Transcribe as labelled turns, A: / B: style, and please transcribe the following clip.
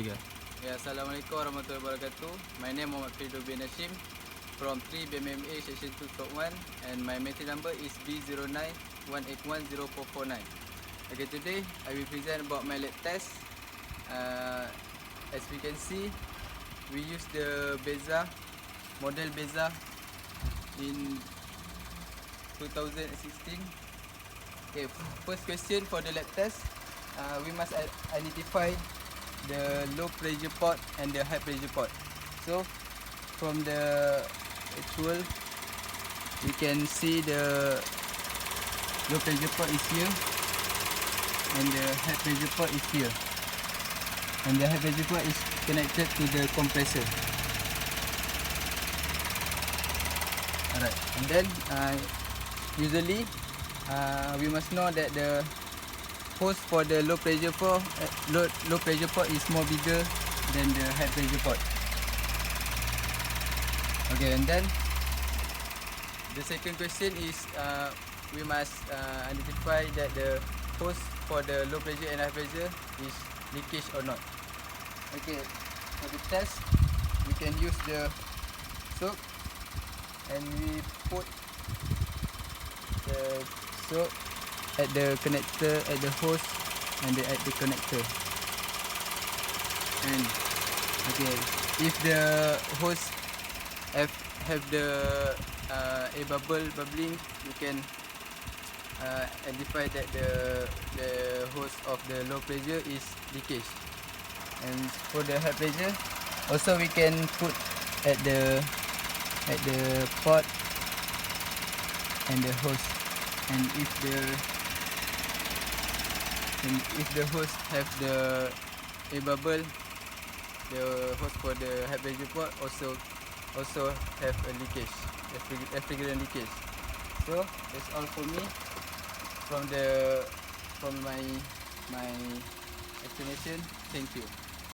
A: Ya, Assalamualaikum warahmatullahi wabarakatuh. My name is Firdaus bin Hashim from 3 Bmma section 2 top 1 and my meeting number is B0918104449. Okay, today I will present about my lab test. As we can see, we use the Bmma model Bmma in 2016. Okay, first question for the lab test, we must identify the low pressure port and the high pressure port. So from the actual, we can see the low pressure port is here and the high pressure port is here, and the high pressure port is connected to the compressor. Alright, and then usually we must know that the hose for the low pressure port is more bigger than the high pressure port. Okay, and then the second question is we must identify that the hose for the low pressure and high pressure is leakage or not. Okay, for the test we can use the soap and we put the soap at the connector, at the hose and at the connector. And okay, if the hose have the air bubbling, you can identify that the hose of the low pressure is leakage. And for the high pressure, also we can put at the port and the hose. And if the hose have the air bubble, the hose for the high pressure port also have a leakage, refrigerant leakage. So that's all for me from my explanation. Thank you.